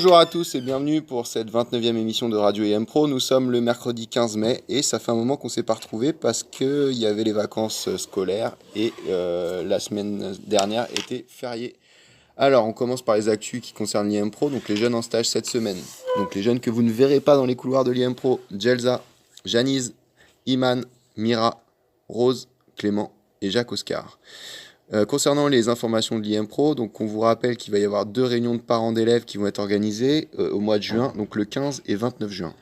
Bonjour à tous et bienvenue pour cette 29e émission de Radio EM Pro. Nous sommes le mercredi 15 mai et ça fait un moment qu'on ne s'est pas retrouvés parce qu'il y avait les vacances scolaires et la semaine dernière était fériée. Alors on commence par les actus qui concernent l'IM Pro, donc les jeunes en stage cette semaine. Donc les jeunes que vous ne verrez pas dans les couloirs de l'IM Pro: Jelza, Janice, Iman, Mira, Rose, Clément et Jacques Oscar. Concernant les informations de l'IM Pro, donc on vous rappelle qu'il va y avoir 2 réunions de parents d'élèves qui vont être organisées au mois de juin, donc le 15 et 29 juin.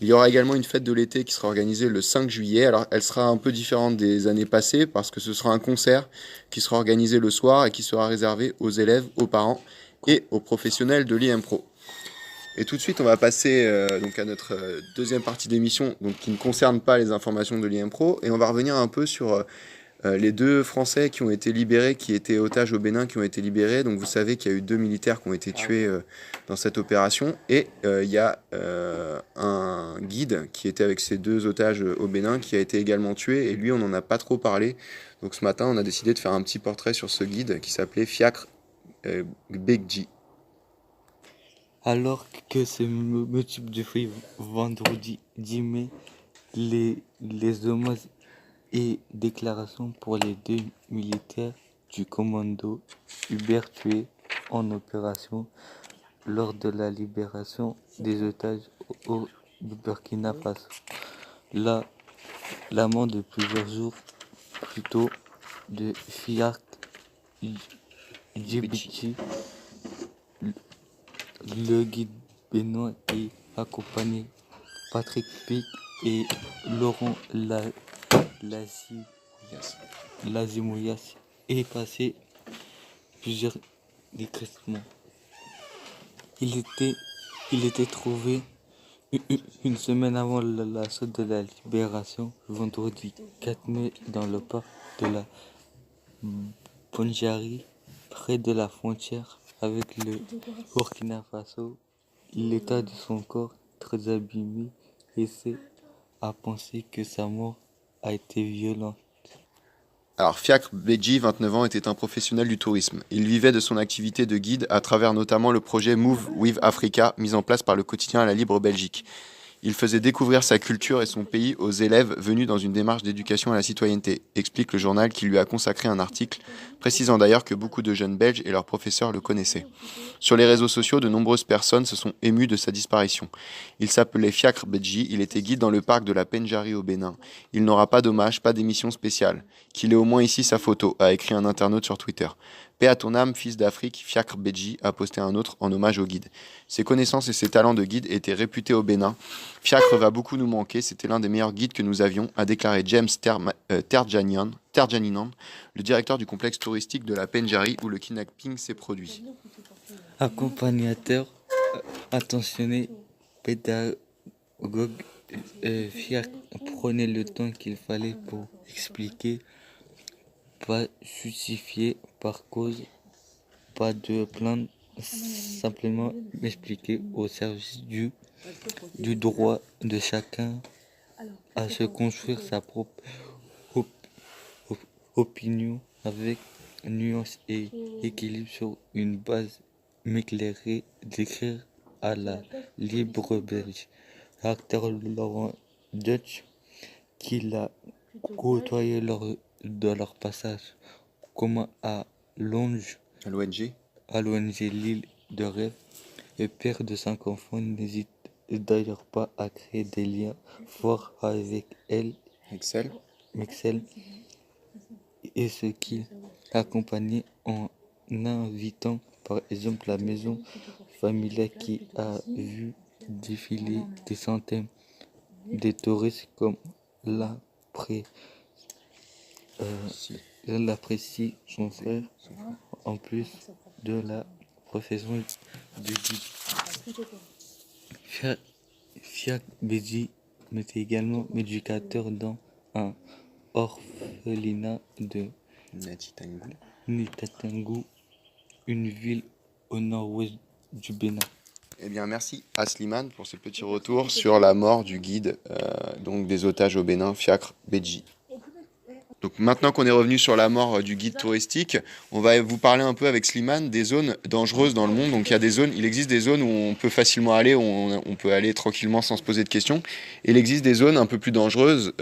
Il y aura également une fête de l'été qui sera organisée le 5 juillet. Alors elle sera un peu différente des années passées parce que ce sera un concert qui sera organisé le soir et qui sera réservé aux élèves, aux parents et aux professionnels de l'IM Pro. Et tout de suite, on va passer donc à notre deuxième partie d'émission, donc qui ne concerne pas les informations de l'IM Pro, et on va revenir un peu sur les 2 Français qui ont été libérés, qui étaient otages au Bénin, qui ont été libérés. Donc vous savez qu'il y a eu 2 militaires qui ont été tués dans cette opération. Et il y a un guide qui était avec ces 2 otages au Bénin qui a été également tué. Et lui, on n'en a pas trop parlé. Donc ce matin, on a décidé de faire un petit portrait sur ce guide qui s'appelait Fiacre Begji. Alors que se multiplient depuis vendredi 10 mai les hommages et déclarations pour les 2 militaires du commando Hubert tués en opération lors de la libération des otages au Burkina Faso. La mort de plusieurs jours plus tôt de Fiacre Djibouti, le guide béninois est accompagné Patrick Pic et Laurent Lazimouyas est passé plusieurs décrètements. Il était trouvé une semaine avant l'assaut de la libération, vendredi 4 mai, dans le parc de la Bondjari, près de la frontière avec le Burkina Faso. L'état de son corps très abîmé laissait à penser que sa mort a été violente. Alors Fiacre Begji, 29 ans, était un professionnel du tourisme. Il vivait de son activité de guide à travers notamment le projet Move with Africa, mis en place par le quotidien La Libre Belgique. Il faisait découvrir sa culture et son pays aux élèves venus dans une démarche d'éducation à la citoyenneté, explique le journal qui lui a consacré un article, précisant d'ailleurs que beaucoup de jeunes Belges et leurs professeurs le connaissaient. Sur les réseaux sociaux, de nombreuses personnes se sont émues de sa disparition. Il s'appelait Fiacre Begji, il était guide dans le parc de la Pendjari au Bénin. Il n'aura pas d'hommage, pas d'émission spéciale. Qu'il ait au moins ici sa photo, a écrit un internaute sur Twitter. Paix à ton âme, fils d'Afrique, Fiacre Begji, a posté un autre en hommage au guide. Ses connaissances et ses talents de guide étaient réputés au Bénin. Fiacre va beaucoup nous manquer, c'était l'un des meilleurs guides que nous avions, a déclaré James Terjanian, le directeur du complexe touristique de la Pendjari où le kidnapping s'est produit. Accompagnateur attentionné, pédagogue, Fiacre prenait le temps qu'il fallait pour expliquer, pas justifier par cause, pas de plainte, simplement m'expliquer au service du droit de chacun à se construire sa propre opinion avec nuance et équilibre sur une base m'éclairer d'écrire à la Libre Belge. Acteur Laurent Dutch, qui l'a côtoyé lors de leur passage commun à l'ONG L'île de Rêve, et père de 5 enfants, n'hésite d'ailleurs pas à créer des liens forts avec Excel. Et ce qui l'accompagnait en invitant par exemple la maison familiale qui a vu défiler des centaines de touristes comme l'apprécie son frère, en plus de la profession du guide. Fiacre Begji était également éducateur dans un orphelinat de Nitatangu, une ville au nord-ouest du Bénin. Eh bien, merci à Slimane pour ce petit retour sur la mort du guide donc des otages au Bénin, Fiacre Begji. Donc maintenant qu'on est revenu sur la mort du guide touristique, on va vous parler un peu avec Slimane des zones dangereuses dans le monde. Donc il existe des zones où on peut facilement aller, où on peut aller tranquillement sans se poser de questions. Et il existe des zones un peu plus dangereuses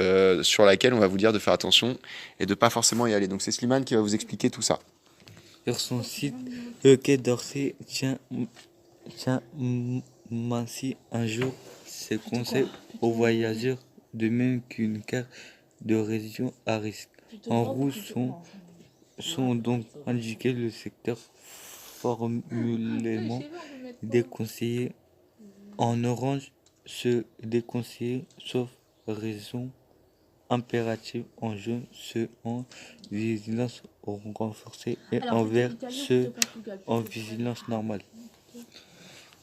sur lesquelles on va vous dire de faire attention et de ne pas forcément y aller. Donc c'est Slimane qui va vous expliquer tout ça. Sur son site, le Quai d'Orsay tient ainsi un jour ses conseils aux voyageurs, de même qu'une carte de région à risque. En rouge sont donc indiqués le secteur formellement déconseillé. En orange, ceux déconseillés sauf raison impérative. En jaune, ceux en vigilance renforcée. Et en vert, ceux en vigilance normale.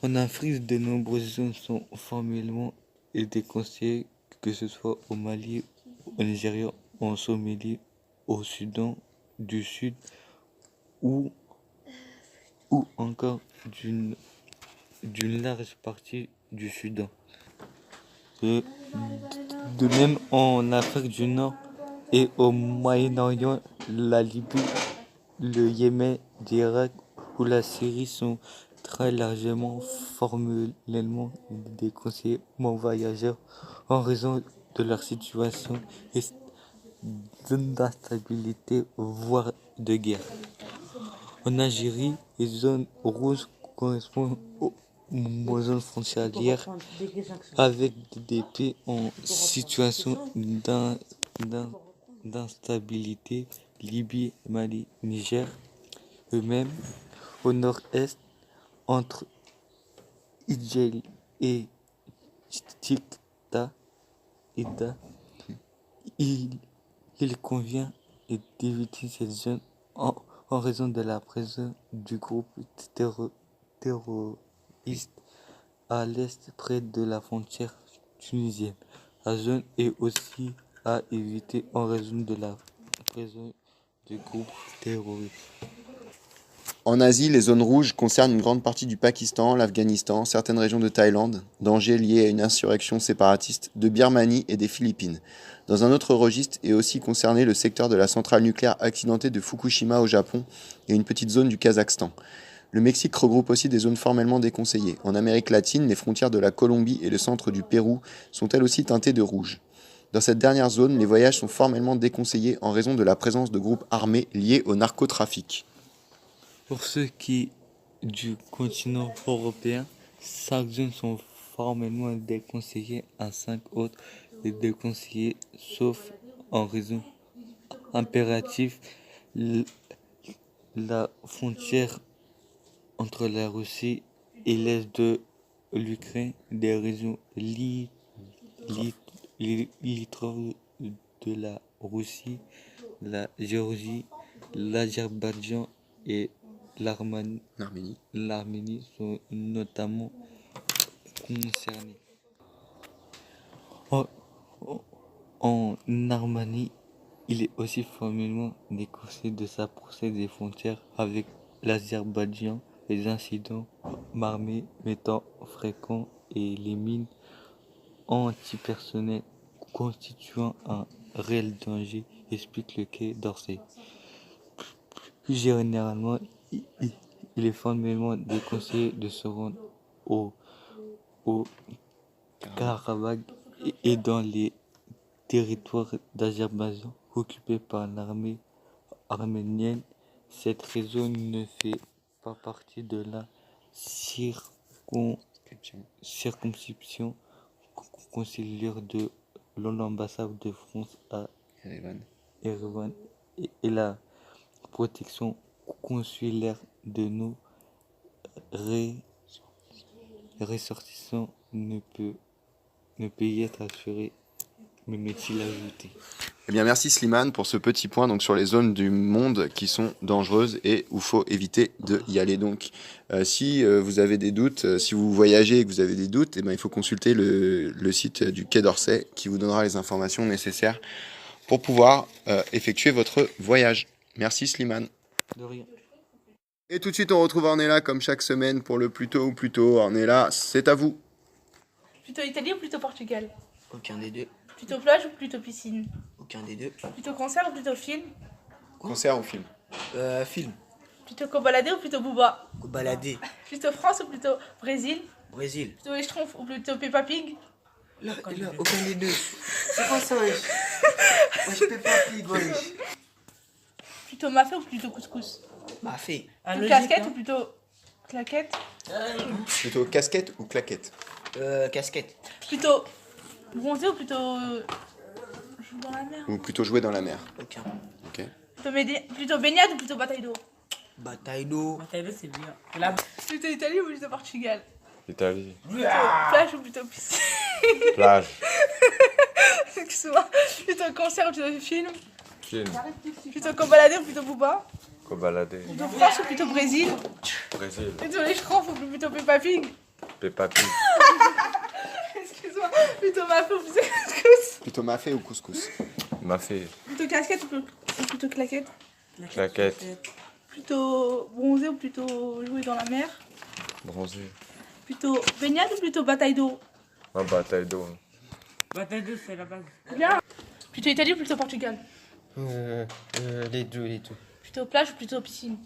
En Afrique, de nombreuses zones sont formellement déconseillées, que ce soit au Mali, au Nigeria, en Somalie, au Soudan du Sud ou encore d'une large partie du Soudan. De même en Afrique du Nord et au Moyen-Orient, la Libye, le Yémen, l'Irak ou la Syrie sont très largement formellement déconseillés aux voyageurs en raison de leur situation d'instabilité, voire de guerre. En Algérie, les zones rouges correspondent aux zones frontalières avec des pays en situation d'instabilité, Libye, Mali, Niger. Eux-mêmes, au nord-est, entre Idjel et Tikta, il convient d'éviter cette zone en raison de la présence du groupe terroriste à l'est près de la frontière tunisienne. La zone est aussi à éviter en raison de la présence du groupe terroriste. En Asie, les zones rouges concernent une grande partie du Pakistan, l'Afghanistan, certaines régions de Thaïlande, dangers liés à une insurrection séparatiste, de Birmanie et des Philippines. Dans un autre registre est aussi concerné le secteur de la centrale nucléaire accidentée de Fukushima au Japon et une petite zone du Kazakhstan. Le Mexique regroupe aussi des zones formellement déconseillées. En Amérique latine, les frontières de la Colombie et le centre du Pérou sont elles aussi teintées de rouge. Dans cette dernière zone, les voyages sont formellement déconseillés en raison de la présence de groupes armés liés au narcotrafic. Pour ce qui est du continent européen, 5 zones sont formellement déconseillées à 5 autres déconseillées, sauf en raison impérative. La frontière entre la Russie et l'est de l'Ukraine, des régions limitrophes de la Russie, la Géorgie, l'Azerbaïdjan et l'Arménie sont notamment concernés. En Arménie, il est aussi formellement déconseillé de s'approcher des frontières avec l'Azerbaïdjan, les incidents armés étant fréquents et les mines antipersonnelles constituant un réel danger, explique le Quai d'Orsay. Plus généralement, il est formellement déconseillé de se rendre au Karabakh et dans les territoires d'Azerbaïdjan occupés par l'armée arménienne. Cette région ne fait pas partie de la circonscription consulaire de l'ambassade de France à Erevan et la protection consulaire de nos ressortissants ne peut y être assurée, met-il ajouté. Eh bien, merci Slimane pour ce petit point donc, sur les zones du monde qui sont dangereuses et où il faut éviter d'y aller. Donc, si vous avez des doutes, si vous voyagez et que vous avez des doutes, eh bien, il faut consulter le site du Quai d'Orsay qui vous donnera les informations nécessaires pour pouvoir effectuer votre voyage. Merci Slimane. De rien. Et tout de suite, on retrouve Ornella comme chaque semaine pour le plus tôt ou plus tôt. Ornella, c'est à vous. Plutôt Italie ou plutôt Portugal? Aucun des deux. Plutôt plage ou plutôt piscine? Aucun des deux. Plutôt concert ou plutôt film? Concert ou film? Film. Plutôt Kobalade ou plutôt Booba? Balader. Plutôt France ou plutôt Brésil? Brésil. Plutôt les Schtroumpfs ou plutôt Peppa Pig? Là, aucun des deux. C'est quoi ça, wesh? Wesh, Peppa Pig, wesh. Plutôt mafé ou plutôt couscous? M'a fait. Plutôt casquette ou plutôt claquette? Plutôt casquette ou claquette? Casquette. Plutôt bronzé ou plutôt jouer dans la mer? Ou plutôt jouer dans la mer? Aucun. Ok. Plutôt baignade ou plutôt bataille d'eau? Bataille d'eau. C'est bien. Plutôt Italie ou plutôt Portugal? Italie. Plutôt plage ou plutôt piscine? Plage. Excuse-moi. Plutôt concert ou plutôt film? Film. Plutôt Kobalade ou plutôt Booba? Kobalade. Plutôt France ou plutôt Brésil? Brésil. Plutôt les Schtroumpfs ou plutôt Peppa Pig? Peppa Pig. Excuse-moi. Plutôt mafé ou plutôt couscous? Plutôt mafé ou couscous? Mafé. Plutôt casquette ou plutôt claquette? Claquette. Plutôt bronzé ou plutôt jouer dans la mer? Bronzé. Plutôt baignade ou plutôt bataille d'eau? Ma bataille d'eau. Bataille d'eau, c'est la base. Bien. Plutôt Italie ou plutôt Portugal? Les deux. Plutôt plage ou plutôt piscine?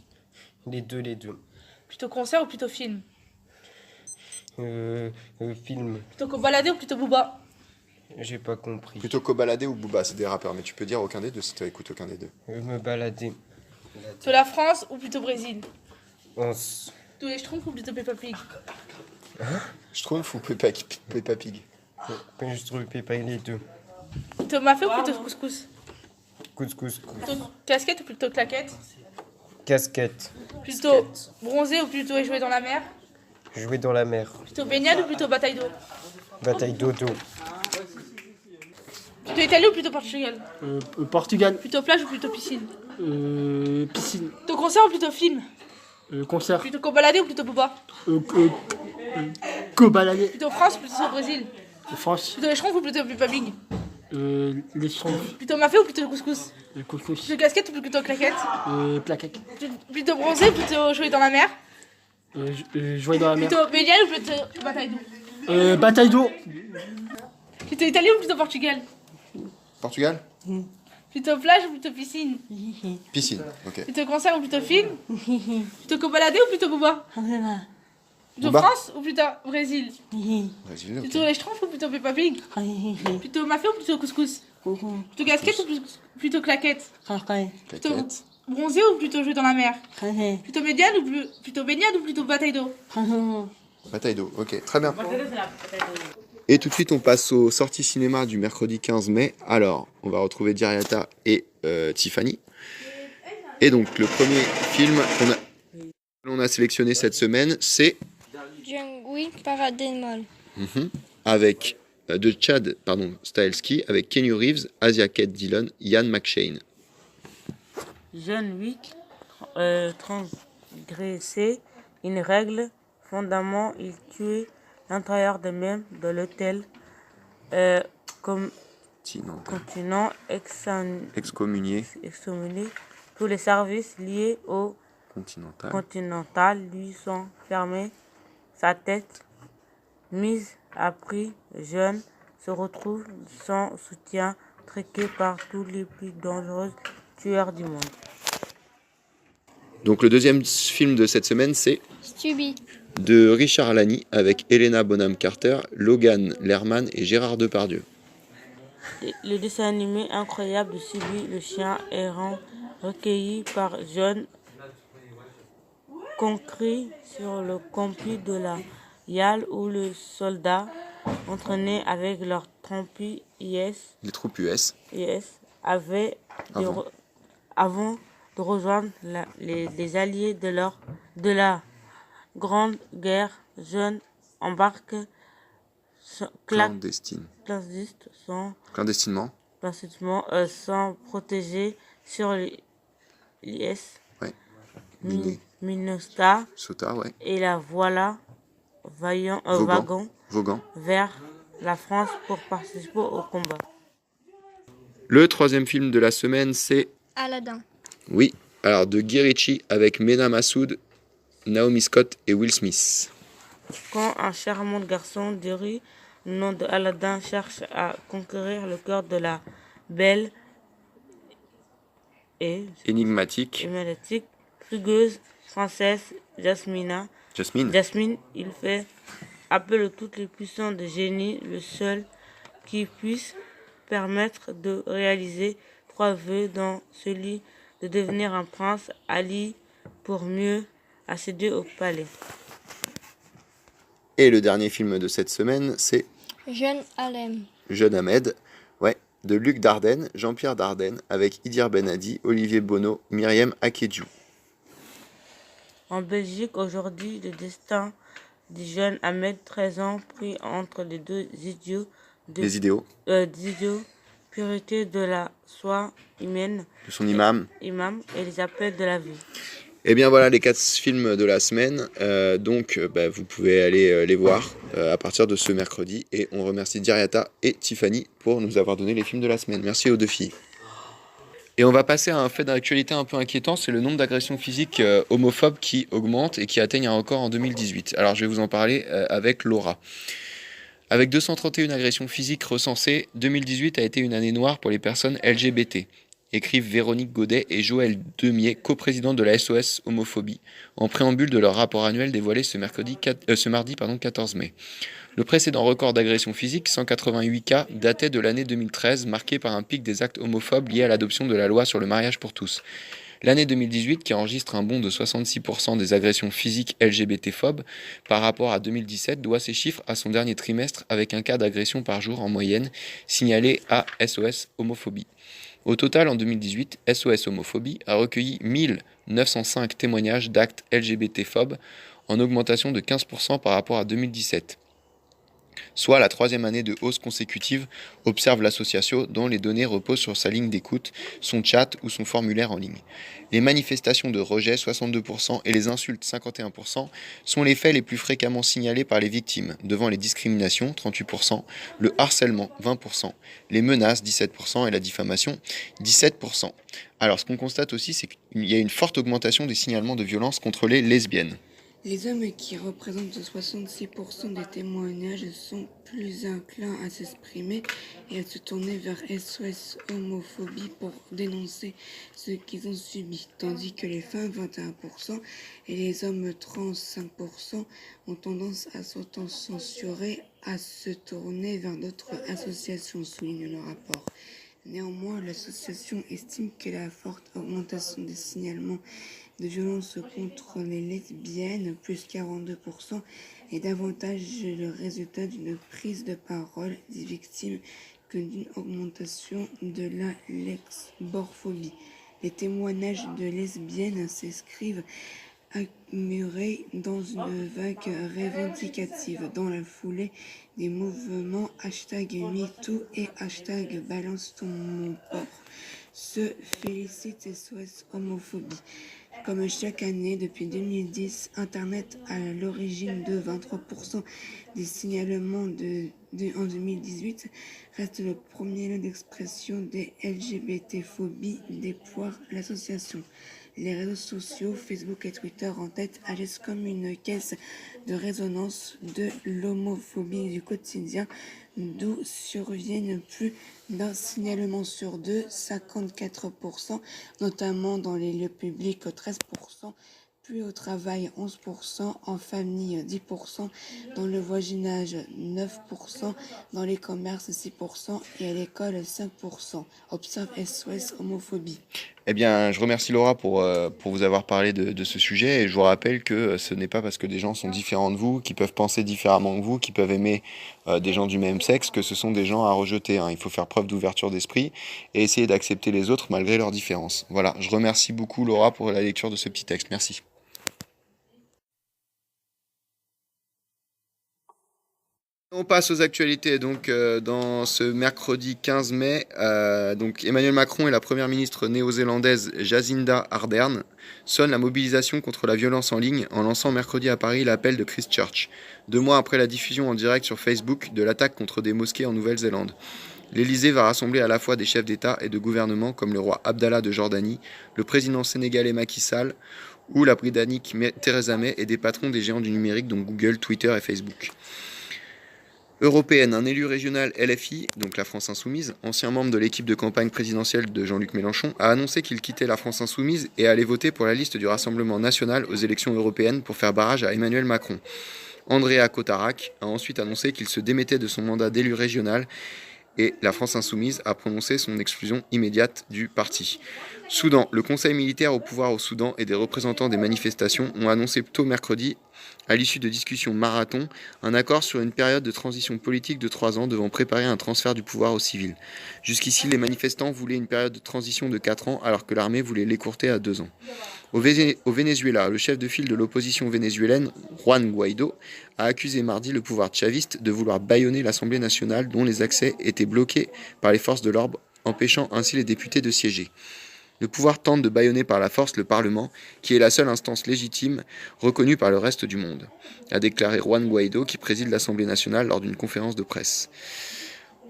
Les deux. Plutôt concert ou plutôt film? Film, Plutôt Kobalade ou plutôt Booba? j'ai pas compris. Plutôt Kobalade ou Booba, c'est des rappeurs, mais tu peux dire aucun des deux si tu écoutes aucun des deux. Me balader. Plutôt la France ou plutôt Brésil? En Plutôt les Schtroumpfs ou plutôt Peppa Pig? Schtroumpf ou Peppa Pig? je trouve pas les deux. Plutôt mafé ou plutôt couscous? Couscous. Plutôt casquette ou plutôt claquette? Casquette. Plutôt bronzé ou plutôt jouer dans la mer? Jouer dans la mer. Plutôt baignade ou plutôt bataille d'eau? Bataille d'eau. Plutôt Italie ou plutôt Portugal? Portugal, Plutôt plage ou plutôt piscine? piscine, Plutôt concert ou plutôt film? concert, Plutôt Kobalade ou plutôt Booba? Kobalade, Plutôt France ou plutôt Brésil? France, Plutôt les Schtroumpfs ou plutôt Peppa Pig? les Schtroumpfs, Plutôt mafé ou plutôt couscous? couscous, Plutôt casquette ou plutôt claquette? plaquette, Plutôt bronzé ou plutôt jouer dans la mer? jouer dans la mer, Plutôt baignade ou plutôt bataille d'eau? bataille d'eau, Plutôt Italie ou plutôt Portugal? Portugal? Plutôt plage ou plutôt piscine? Piscine, ok. Plutôt concert ou plutôt film? Plutôt Kobalade ou plutôt Booba? Plutôt Booba. France ou plutôt Brésil? Brésil, ok. Plutôt les Schtroumpfs ou plutôt Peppa Pig? Plutôt mafé ou plutôt couscous? Plutôt casquette ou plutôt claquette? Claquette. Bronzé ou plutôt jouer dans la mer? Plutôt médiane ou plutôt baignade ou plutôt bataille d'eau? Bataille d'eau, ok, très bien. Et tout de suite, on passe aux sorties cinéma du mercredi 15 mai. Alors, on va retrouver Diriata et Tiffany. Et donc, le premier film que l'on a sélectionné cette semaine, c'est Django Paradise Mall. avec de Chad Stahelski, avec Kenny Reeves, Asia Kate Dillon, Ian McShane. John Wick transgressait une règle fondamentalement, il tuait l'intérieur de même de l'hôtel comme continent Excommunié. excommunié. Tous les services liés au continental lui sont fermés. Sa tête mise à prix, John se retrouve sans soutien, traqué par tous les plus dangereux tueurs du monde. Donc le deuxième film de cette semaine, c'est Stubby. de Richard Lani avec Helena Bonham Carter, Logan Lerman et Gérard Depardieu. Le dessin animé incroyable de Stubby, le chien errant, recueilli par John, concret sur le campus de la Yale où les soldats entraînés avec leurs troupes Les troupes US. avaient avant de rejoindre les alliés de la Grande Guerre, John embarque Clandestinement. sans protéger sur l'IS. Ouais. Minnesota. Ouais. Et la voilà Vaughan vers la France pour participer au combat. Le troisième film de la semaine, c'est Aladdin. oui, alors de Guy Ritchie avec Mena Massoud, Naomi Scott et Will Smith. Quand un charmant garçon de rue, nom de Aladdin, cherche à conquérir le cœur de la belle et Énigmatique. énigmatique, fugueuse, française, Jasmine, il fait appel à toutes les puissances de génie, le seul qui puisse permettre de réaliser 3 vœux, dont celui de devenir un prince Ali pour mieux accéder au palais. Et le dernier film de cette semaine, c'est Jeune Alem. Jeune Ahmed, ouais, de Luc Dardenne, Jean-Pierre Dardenne, avec Idir Benadi, Olivier Bono, Myriam Akedjou. En Belgique, aujourd'hui, le destin du jeune Ahmed, 13 ans, pris entre les deux idiots, pureté de la foi humaine, De son imam. Et les appels de la vie. Et bien voilà les 4 films de la semaine, vous pouvez aller les voir à partir de ce mercredi, et on remercie Diriata et Tiffany pour nous avoir donné les films de la semaine. Merci aux 2 filles. Et on va passer à un fait d'actualité un peu inquiétant, c'est le nombre d'agressions physiques homophobes qui augmente et qui atteignent un record en 2018. Alors je vais vous en parler avec Laura. Avec 231 agressions physiques recensées, 2018 a été une année noire pour les personnes LGBT. Écrivent Véronique Godet et Joël Demier, coprésidents de la SOS Homophobie, en préambule de leur rapport annuel dévoilé ce mardi 14 mai. Le précédent record d'agression physique, 188 cas, datait de l'année 2013, marqué par un pic des actes homophobes liés à l'adoption de la loi sur le mariage pour tous. L'année 2018, qui enregistre un bond de 66% des agressions physiques LGBT-phobes par rapport à 2017, doit ses chiffres à son dernier trimestre avec un cas d'agression par jour en moyenne, signalé à SOS Homophobie. Au total, en 2018, SOS Homophobie a recueilli 1905 témoignages d'actes LGBT-phobes, en augmentation de 15% par rapport à 2017. Soit la 3e année de hausse consécutive, observe l'association dont les données reposent sur sa ligne d'écoute, son chat ou son formulaire en ligne. Les manifestations de rejet, 62%, et les insultes, 51%, sont les faits les plus fréquemment signalés par les victimes, devant les discriminations, 38%, le harcèlement, 20%, les menaces, 17%, et la diffamation, 17%. Alors ce qu'on constate aussi, c'est qu'il y a une forte augmentation des signalements de violences contre les lesbiennes. Les hommes qui représentent 66% des témoignages sont plus enclins à s'exprimer et à se tourner vers SOS Homophobie pour dénoncer ce qu'ils ont subi, tandis que les femmes, 21%, et les hommes, 35%, ont tendance à s'auto-censurer, à se tourner vers d'autres associations, souligne le rapport. Néanmoins, l'association estime que la forte augmentation des signalements de violences contre les lesbiennes, plus 42%, est davantage le résultat d'une prise de parole des victimes que d'une augmentation de la lesbophobie. Les témoignages de lesbiennes s'inscrivent murés dans une vague revendicative dans la foulée des mouvements #MeToo et #BalanceTonMonPort. Se félicite SOS Homophobie. Comme chaque année depuis 2010, Internet à l'origine de 23% des signalements en 2018 reste le premier lieu d'expression des LGBT-phobies, déploie l'association. Les réseaux sociaux, Facebook et Twitter en tête, agissent comme une caisse de résonance de l'homophobie du quotidien, d'où surviennent plus d'un signalement sur 2, 54%, notamment dans les lieux publics, 13%, puis au travail 11%, en famille 10%, dans le voisinage 9%, dans les commerces 6% et à l'école 5%. Observe SOS Homophobie. Eh bien, je remercie Laura pour vous avoir parlé de ce sujet, et je vous rappelle que ce n'est pas parce que des gens sont différents de vous, qui peuvent penser différemment que vous, qui peuvent aimer des gens du même sexe, que ce sont des gens à rejeter. Il faut faire preuve d'ouverture d'esprit et essayer d'accepter les autres malgré leurs différences. Voilà, je remercie beaucoup Laura pour la lecture de ce petit texte. Merci. On passe aux actualités. Donc, dans ce mercredi 15 mai, Emmanuel Macron et la première ministre néo-zélandaise Jacinda Ardern sonnent la mobilisation contre la violence en ligne en lançant mercredi à Paris l'appel de Christchurch, 2 mois après la diffusion en direct sur Facebook de l'attaque contre des mosquées en Nouvelle-Zélande. L'Élysée va rassembler à la fois des chefs d'État et de gouvernement comme le roi Abdallah de Jordanie, le président sénégalais Macky Sall ou la britannique Theresa May, et des patrons des géants du numérique dont Google, Twitter et Facebook. Européenne, un élu régional LFI, donc la France Insoumise, ancien membre de l'équipe de campagne présidentielle de Jean-Luc Mélenchon, a annoncé qu'il quittait la France Insoumise et allait voter pour la liste du Rassemblement national aux élections européennes pour faire barrage à Emmanuel Macron. Andrea Cotarac a ensuite annoncé qu'il se démettait de son mandat d'élu régional et la France Insoumise a prononcé son exclusion immédiate du parti. Soudan, le Conseil militaire au pouvoir au Soudan et des représentants des manifestations ont annoncé tôt mercredi, à l'issue de discussions marathon, un accord sur une période de transition politique de 3 ans devant préparer un transfert du pouvoir aux civils. Jusqu'ici, les manifestants voulaient une période de transition de 4 ans alors que l'armée voulait l'écourter à 2 ans. Au Venezuela, le chef de file de l'opposition vénézuélienne, Juan Guaidó, a accusé mardi le pouvoir chaviste de vouloir bâillonner l'Assemblée nationale dont les accès étaient bloqués par les forces de l'ordre, empêchant ainsi les députés de siéger. Le pouvoir tente de bâillonner par la force le Parlement, qui est la seule instance légitime reconnue par le reste du monde, a déclaré Juan Guaidó, qui préside l'Assemblée nationale lors d'une conférence de presse.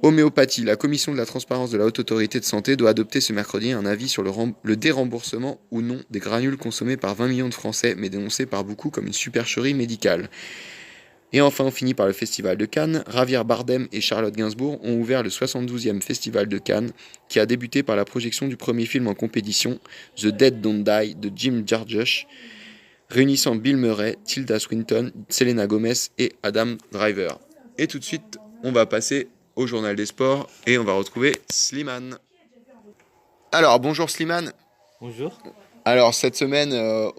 Homéopathie, la commission de la transparence de la Haute Autorité de Santé doit adopter ce mercredi un avis sur le déremboursement ou non des granules consommés par 20 millions de Français, mais dénoncés par beaucoup comme une supercherie médicale. Et enfin, on finit par le Festival de Cannes. Javier Bardem et Charlotte Gainsbourg ont ouvert le 72e Festival de Cannes, qui a débuté par la projection du premier film en compétition, The Dead Don't Die, de Jim Jarmusch, réunissant Bill Murray, Tilda Swinton, Selena Gomez et Adam Driver. Et tout de suite, on va passer au journal des sports et on va retrouver Slimane. Alors, bonjour Slimane. Bonjour. Alors, cette semaine,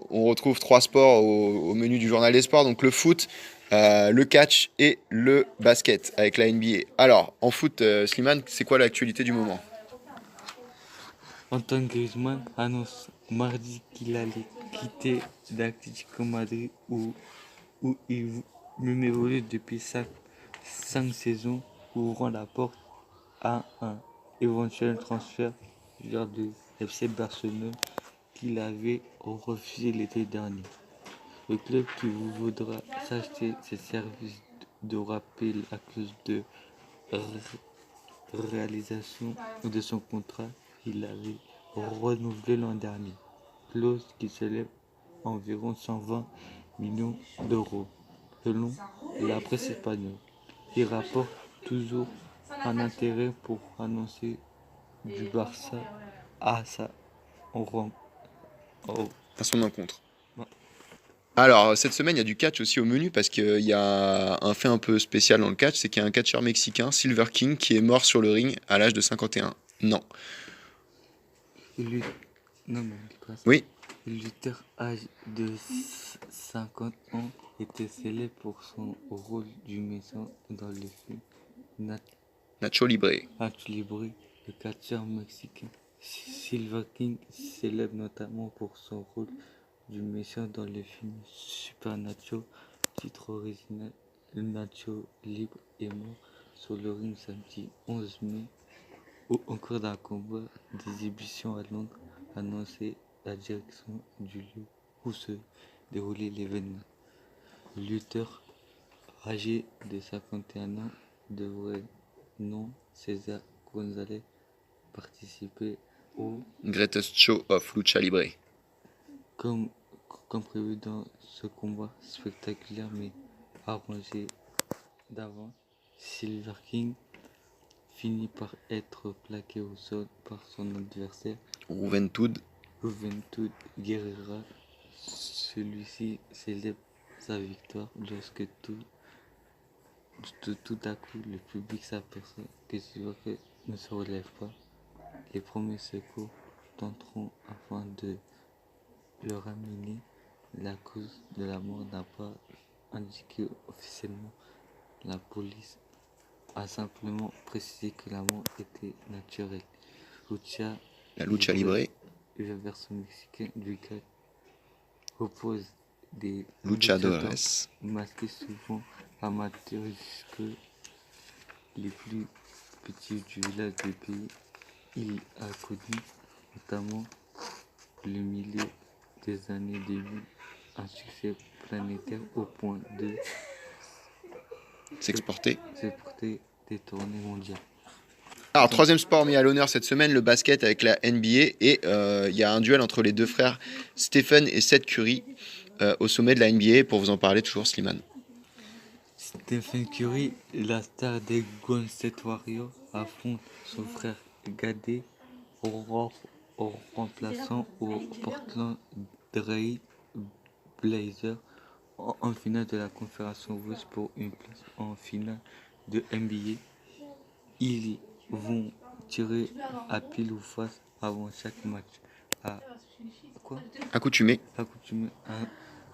on retrouve 3 sports au menu du journal des sports, donc le foot, le catch et le basket avec la NBA. Alors, en foot, Slimane, c'est quoi l'actualité du moment? Antoine Griezmann annonce mardi qu'il allait quitter l'Atlético Madrid où il évolue depuis 5 saisons, ouvrant la porte à un éventuel transfert vers le FC Barcelone qu'il avait refusé l'été dernier. Le club qui voudra s'acheter ses services de rappel à clause de réalisation de son contrat qu'il avait renouvelé l'an dernier, clause qui s'élève à environ 120 millions d'euros. Selon la presse espagnole, il rapporte toujours un intérêt pour annoncer du Barça à son encontre. Alors, cette semaine, il y a du catch aussi au menu parce qu'il y a un fait un peu spécial dans le catch, c'est qu'il y a un catcheur mexicain, Silver King, qui est mort sur le ring à l'âge de 51 ans. Oui. Le lutteur âgé de 50 ans était célèbre pour son rôle du méchant dans le film Nacho Libre. Le catcheur mexicain Silver King, célèbre notamment pour son rôle du méchant dans le film Super Nacho, titre original. Nacho Libre est mort sur le ring samedi 11 mai au cours d'un combat d'exhibition à Londres, annonçait la direction du lieu où se déroulait l'événement. Le lutteur âgé de 51 ans de vrai nom César González participait au Greatest Show of Lucha Libre. Comme prévu dans ce combat spectaculaire mais arrangé d'avant, Silver King finit par être plaqué au sol par son adversaire Juventud Guerrera. Celui-ci célèbre sa victoire lorsque tout à coup le public s'aperçoit que Silver King ne se relève pas. Les premiers secours tenteront afin de le ramener. La cause de la mort n'a pas indiqué officiellement. La police a simplement précisé que la mort était naturelle. La Lucha Libre, la version mexicaine du catch, oppose des luchadores masqués souvent amateurs jusque les plus petits du village du pays. Il a connu notamment le milieu des années 2000 un succès planétaire au point de s'exporter des tournées mondiales. Alors, troisième sport mis à l'honneur cette semaine, le basket avec la NBA. Et il y a un duel entre les deux frères Stephen et Seth Curry au sommet de la NBA. Pour vous en parler, toujours Slimane. Stephen Curry, la star des Golden State Warriors, affronte son frère Gade au remplaçant au Portland Trail Blazers en finale de la conférence Ouest pour une place en finale de NBA. Ils vont tirer à pile ou face avant chaque match. Accoutumé.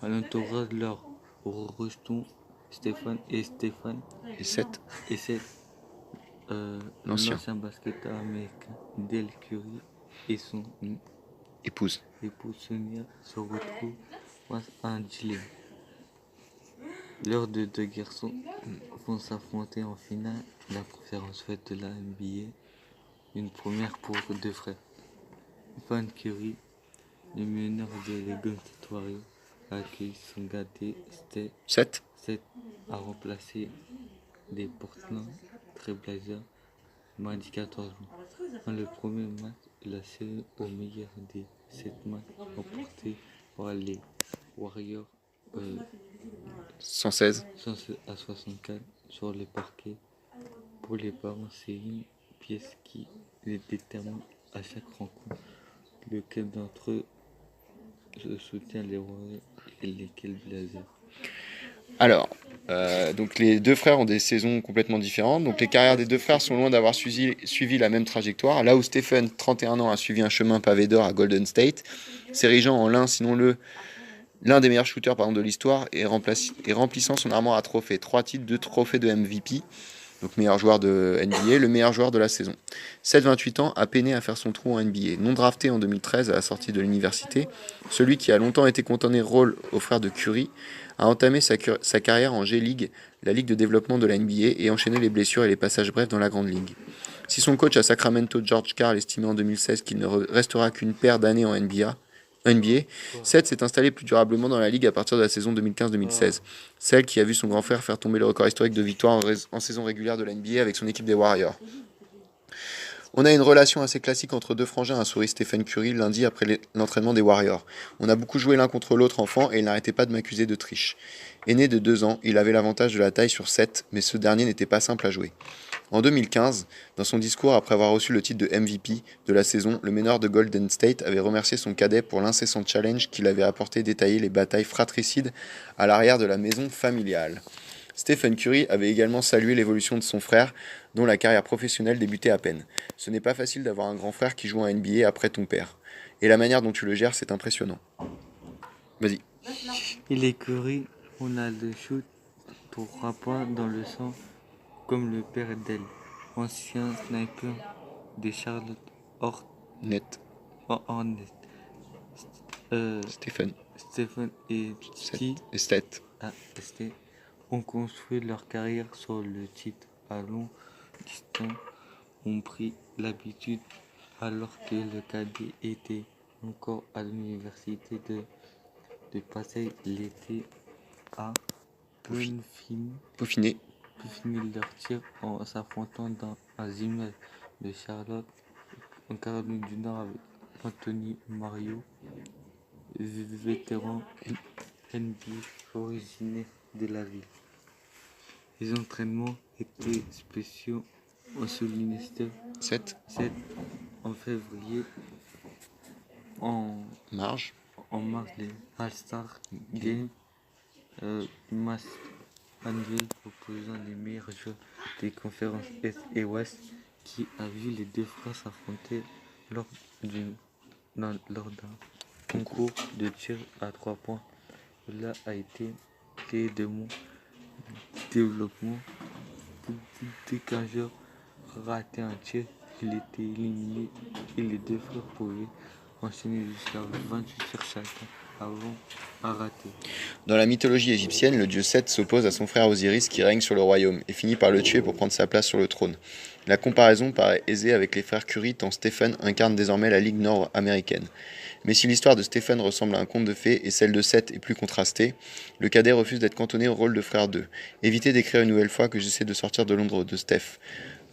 À l'entourage de leur rejetons Stéphane et Seth, l'ancien basketteur américain Del Curry et son épouse Sonia se retrouvent face à un dilemme. Leurs deux garçons vont s'affronter en finale de la conférence Ouest de la NBA, une première pour deux frères. Stephen Curry, le meneur de les Golden State Warriors, a accueilli son gâté Seth a remplacé les Portland Trail Blazers mardi 14 mai. Dans le premier match, la série au meilleur des 7 matchs remportés par les Warriors 116 à 64 sur le parquet. Pour les parents, c'est une pièce qui les détermine à chaque rencontre. Lequel d'entre eux soutient les Warriors et lesquels Blazers. Alors, donc les deux frères ont des saisons complètement différentes. Donc les carrières des deux frères sont loin d'avoir suivi la même trajectoire. Là où Stephen, 31 ans, a suivi un chemin pavé d'or à Golden State, s'érigeant en l'un des meilleurs shooters de l'histoire et remplissant son armoire à trophées. 3 titres, 2 trophées de MVP, donc meilleur joueur de NBA, le meilleur joueur de la saison. 28 ans, a peiné à faire son trou en NBA. Non drafté en 2013 à la sortie de l'université, celui qui a longtemps été cantonné rôle au frère de Curry, a entamé sa carrière en G-League, la ligue de développement de la NBA, et enchaîné les blessures et les passages brefs dans la grande ligue. Si son coach à Sacramento, George Karl, estimait en 2016 qu'il ne restera qu'une paire d'années en NBA, Seth s'est installé plus durablement dans la ligue à partir de la saison 2015-2016, celle qui a vu son grand frère faire tomber le record historique de victoires en saison régulière de la NBA avec son équipe des Warriors. On a une relation assez classique entre deux frangins, a souri Stephen Curry lundi après l'entraînement des Warriors. On a beaucoup joué l'un contre l'autre enfant et il n'arrêtait pas de m'accuser de triche. Aîné de 2 ans, il avait l'avantage de la taille sur Seth, mais ce dernier n'était pas simple à jouer. En 2015, dans son discours après avoir reçu le titre de MVP de la saison, le meneur de Golden State avait remercié son cadet pour l'incessant challenge qu'il avait apporté détailler les batailles fratricides à l'arrière de la maison familiale. Stephen Curry avait également salué l'évolution de son frère, dont la carrière professionnelle débutait à peine. Ce n'est pas facile d'avoir un grand frère qui joue en NBA après ton père. Et la manière dont tu le gères, c'est impressionnant. Vas-y. Il est Curry, on a le shoot pour 3 points dans le sang, comme le père d'elle, ancien sniper des Charlotte Hornets. Stephen et Seth ont construit leur carrière sur le titre à long distance, ont pris l'habitude alors que le cadet était encore à l'université de passer l'été à peaufiner leur tir en s'affrontant dans un gymnase de Charlotte en Caroline du Nord avec Anthony Mario, vétéran NBA originaire de la ville. Les entraînements étaient spéciaux en souligné 7 en février en marge des All-Star Games. Match annuel opposant les meilleurs joueurs des conférences Est et Ouest qui a vu les deux frères s'affronter lors d'un concours de tir à 3 points. Cela a été clé de mon développement. Dès qu'un joueur ratait un tir, il était éliminé et les deux frères pouvaient enchaîner jusqu'à 28 tirs chacun avant à rater. Dans la mythologie égyptienne, le dieu Seth s'oppose à son frère Osiris qui règne sur le royaume et finit par le tuer pour prendre sa place sur le trône. La comparaison paraît aisée avec les frères Curry tant Stephen incarne désormais la Ligue nord-américaine. Mais si l'histoire de Stephen ressemble à un conte de fées et celle de Seth est plus contrastée, le cadet refuse d'être cantonné au rôle de frère d'eux. Évitez d'écrire une nouvelle fois que j'essaie de sortir de l'ombre de Steph,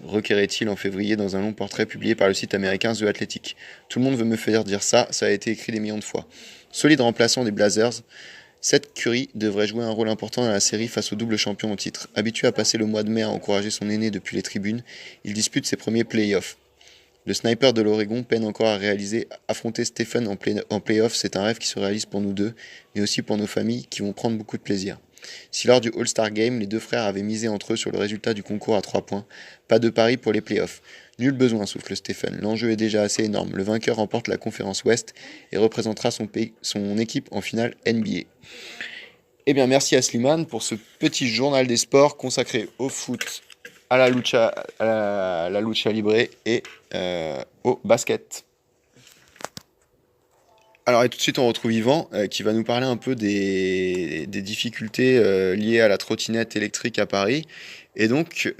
requérait-il en février dans un long portrait publié par le site américain The Athletic. Tout le monde veut me faire dire ça, ça a été écrit des millions de fois. Solide remplaçant des Blazers, Seth Curry devrait jouer un rôle important dans la série face au double champion au titre. Habitué à passer le mois de mai à encourager son aîné depuis les tribunes, il dispute ses premiers playoffs. Le sniper de l'Oregon peine encore à réaliser. Affronter Stephen en playoff, c'est un rêve qui se réalise pour nous deux, mais aussi pour nos familles qui vont prendre beaucoup de plaisir. Si lors du All-Star Game, les deux frères avaient misé entre eux sur le résultat du concours à 3 points, pas de pari pour les playoffs. Nul besoin, souffle Stephen. L'enjeu est déjà assez énorme. Le vainqueur remporte la conférence Ouest et représentera son équipe en finale NBA. Eh bien, merci à Slimane pour ce petit journal des sports consacré au foot, à la lucha libre et au basket. Alors, et tout de suite, on retrouve Yvan qui va nous parler un peu des difficultés liées à la trottinette électrique à Paris. Et donc,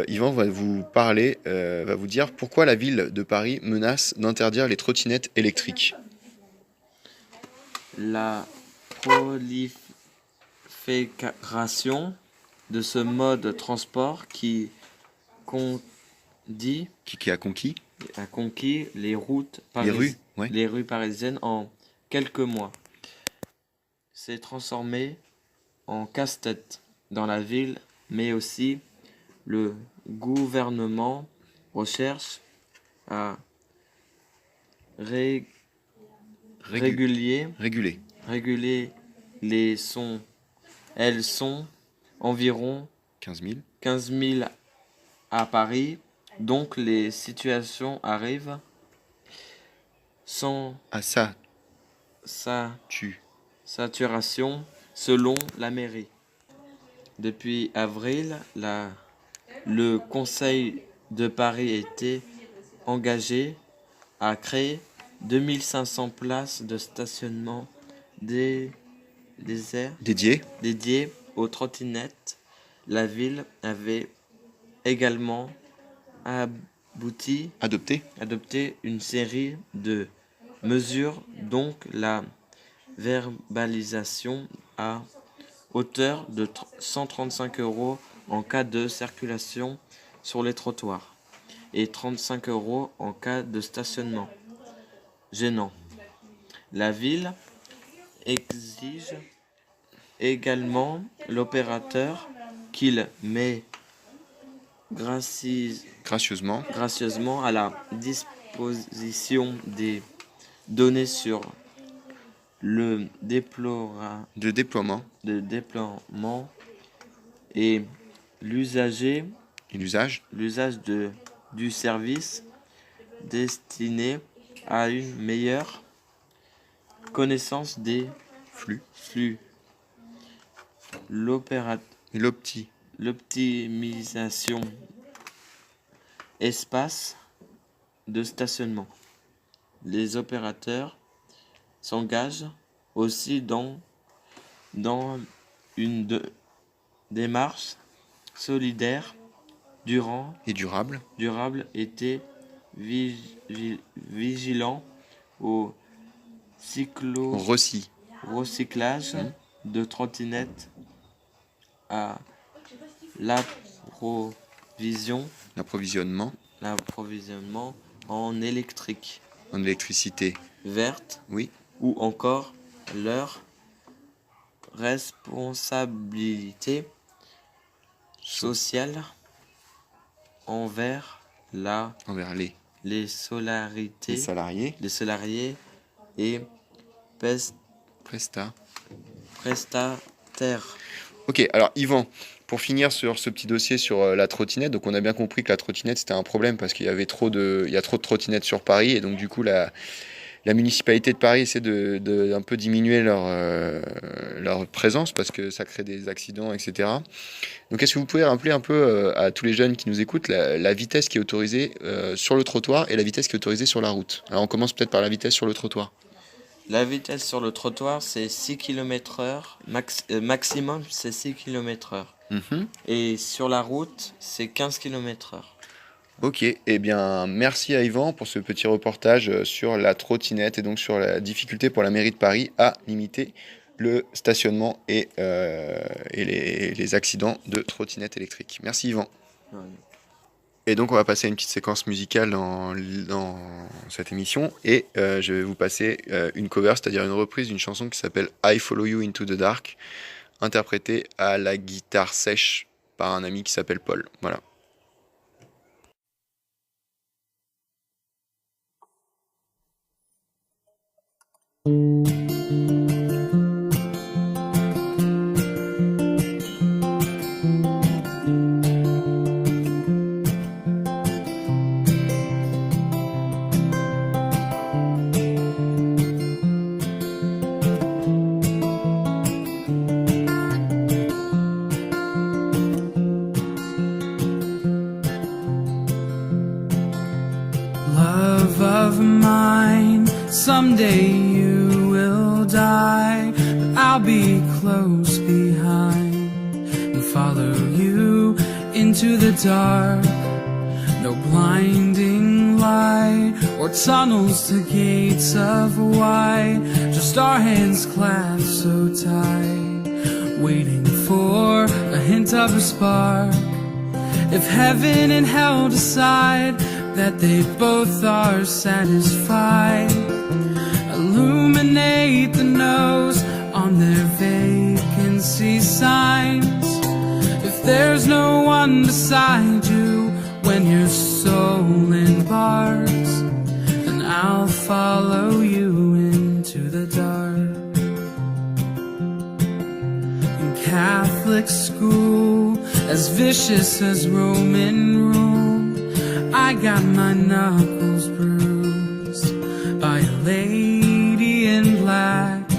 Yvan va vous parler, va vous dire pourquoi la ville de Paris menace d'interdire les trottinettes électriques. La prolifération de ce mode de transport qui a conquis les routes les rues parisiennes en quelques mois s'est transformé en casse-tête dans la ville, mais aussi le gouvernement recherche à réguler les sons. Elles sont environ 15 000 à Paris, donc les situations arrivent sans saturation selon la mairie. Depuis avril, le Conseil de Paris était engagé à créer 2500 places de stationnement dédiées aux trottinettes. La ville avait également adopté une série de mesures, donc la verbalisation à hauteur de 135 € en cas de circulation sur les trottoirs et 35 € en cas de stationnement gênant. La ville exige également l'opérateur qu'il met gracieusement à la disposition des données sur le déploiement et l'usage du service destiné à une meilleure connaissance des flux. L'optimisation espace de stationnement. Les opérateurs s'engagent aussi dans une démarche solidaire durable, était vigilant au recyclage de trottinettes, à l'approvisionnement en électricité verte, ou encore leur responsabilité sociale envers les salariés et prestataires. Ok, alors Yvan, pour finir sur ce petit dossier sur la trottinette, donc on a bien compris que la trottinette c'était un problème parce qu'il y a trop de trottinettes sur Paris et donc du coup la municipalité de Paris essaie de un peu diminuer leur présence parce que ça crée des accidents, etc. Donc est-ce que vous pouvez rappeler un peu à tous les jeunes qui nous écoutent la vitesse qui est autorisée sur le trottoir et la vitesse qui est autorisée sur la route? Alors on commence peut-être par la vitesse sur le trottoir. La vitesse sur le trottoir, c'est 6 km/h. Maximum, c'est 6 km/h. Et sur la route, c'est 15 km/h. Ok, eh bien merci à Yvan pour ce petit reportage sur la trottinette et donc sur la difficulté pour la mairie de Paris à limiter le stationnement et les accidents de trottinettes électriques. Merci Yvan. Ouais. Et donc on va passer à une petite séquence musicale dans cette émission et je vais vous passer une cover, c'est-à-dire une reprise d'une chanson qui s'appelle I Follow You Into the Dark, interprétée à la guitare sèche par un ami qui s'appelle Paul. Voilà. Love of mine, someday you will die, but I'll be close behind and follow you into the dark. No blinding light or tunnels to gates of white, just our hands clasped so tight, waiting for a hint of a spark. If heaven and hell decide that they both are satisfied, illuminate the nose on their vacancy signs. If there's no one beside you when your soul embarks, then I'll follow you into the dark. In Catholic school, as vicious as Roman rule, I got my knuckles bruised by a lady in black.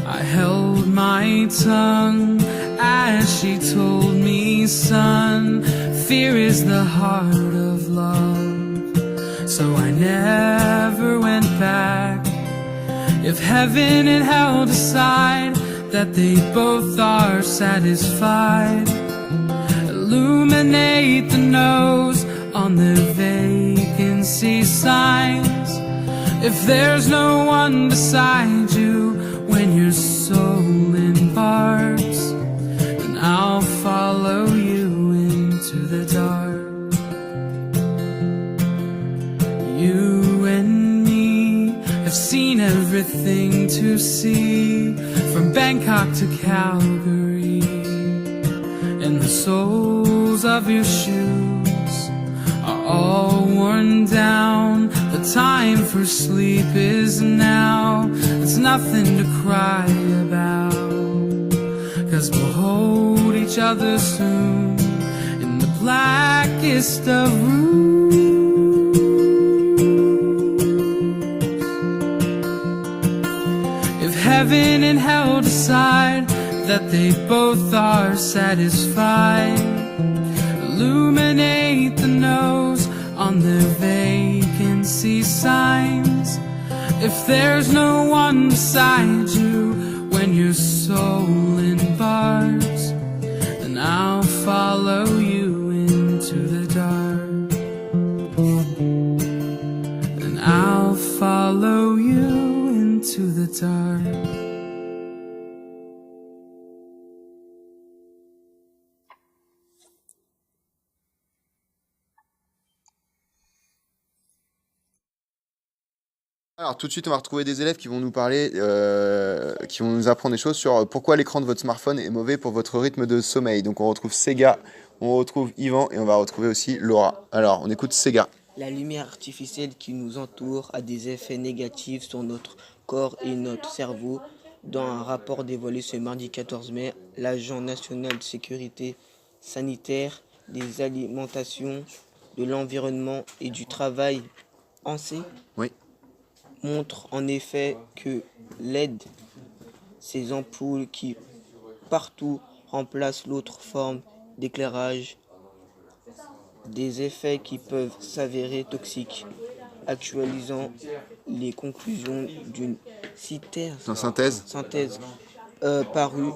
I held my tongue as she told me, son, fear is the heart of love. So I never went back. If heaven and hell decide that they both are satisfied, illuminate the nose on their vacancy signs. If there's no one beside you when your soul embarks, then I'll follow you into the dark. You and me have seen everything to see, from Bangkok to Calgary, and the soles of your shoes are all worn down. The time for sleep is now. It's nothing to cry about, 'cause we'll hold each other soon in the blackest of rooms. If heaven and hell decide that they both are satisfied, illuminate the nose on their vacancy signs. If there's no one beside you when your soul embarks, then I'll follow you into the dark. Then I'll follow you into the dark. Alors tout de suite, on va retrouver des élèves qui vont nous parler, qui vont nous apprendre des choses sur pourquoi l'écran de votre smartphone est mauvais pour votre rythme de sommeil. Donc on retrouve Sega, on retrouve Yvan et on va retrouver aussi Laura. Alors on écoute Sega. La lumière artificielle qui nous entoure a des effets négatifs sur notre corps et notre cerveau. Dans un rapport dévoilé ce mardi 14 mai, l'Agence nationale de sécurité sanitaire des alimentations, de l'environnement et du travail, ANSEE, Oui. montre en effet que LED, ces ampoules qui partout remplacent l'autre forme d'éclairage, des effets qui peuvent s'avérer toxiques. Actualisant les conclusions d'une synthèse parue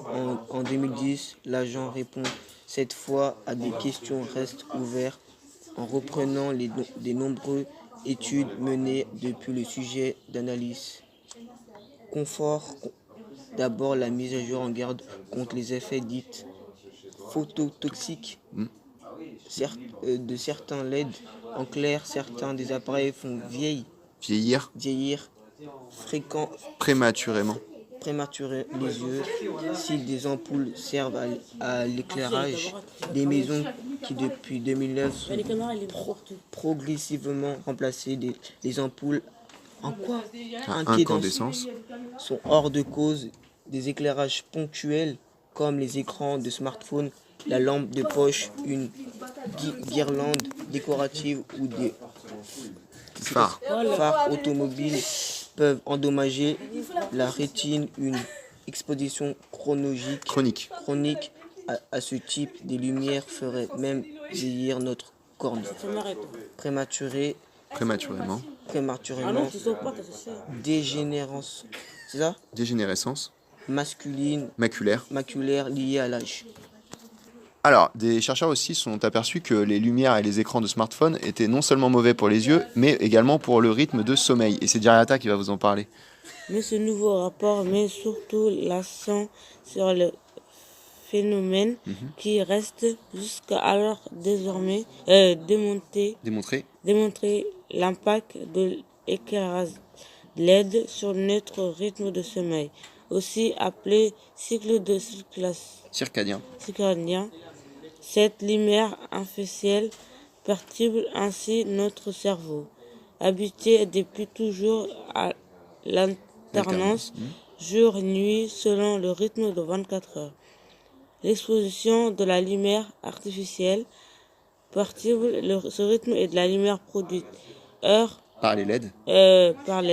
en 2010, l'agent répond cette fois à des questions restent ouvertes en reprenant des nombreuses études menées depuis le sujet d'analyse. Confort d'abord la mise à jour en garde contre les effets dits phototoxiques. de certains LED. En clair, certains des appareils font Vieillir prématurément. prématurer les yeux. Si des ampoules servent à l'éclairage, des maisons qui depuis 2009 sont progressivement remplacées, les ampoules en quoi Incandescence. sont hors de cause. Des éclairages ponctuels comme les écrans de smartphone, la lampe de poche, une guirlande décorative ou des Phare. phares automobiles peuvent endommager la rétine. Une exposition chronique à ce type de lumière ferait même vieillir notre cornée. Prématurément. Dégénérescence, c'est ça? Dégénérescence. Maculaire liée à l'âge. Alors, des chercheurs aussi sont aperçus que les lumières et les écrans de smartphone étaient non seulement mauvais pour les yeux, mais également pour le rythme de sommeil. Et c'est Diriata qui va vous en parler. Mais ce nouveau rapport met surtout l'accent sur le phénomène qui reste jusqu'alors désormais démontré l'impact de l'éclairage LED sur notre rythme de sommeil, aussi appelé cycle de circadien. Cette lumière artificielle perturbe ainsi notre cerveau, habitué depuis toujours à l'alternance jour-nuit selon le rythme de 24 heures. L'exposition de la lumière artificielle perturbe ce rythme et de la lumière produite par les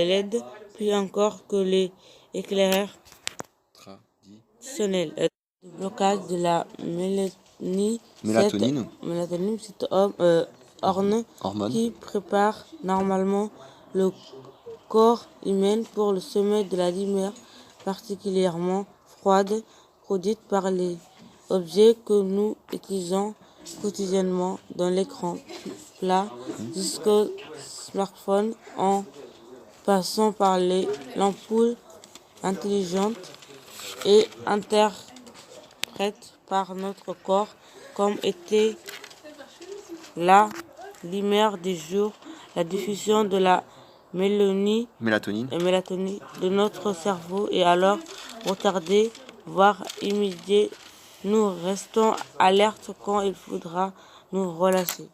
LED, plus encore que les éclairages traditionnels. Le blocage de la mélatonine, cette hormone qui prépare normalement le corps humain pour le sommeil, de la lumière particulièrement froide produite par les objets que nous utilisons quotidiennement, dans l'écran plat jusqu'au smartphone, en passant par l'ampoule intelligente et interprète par notre corps comme était la lumière du jour. La diffusion de la mélatonine de notre cerveau est alors retardée, voire immédiate. Nous restons alertes quand il faudra nous relâcher.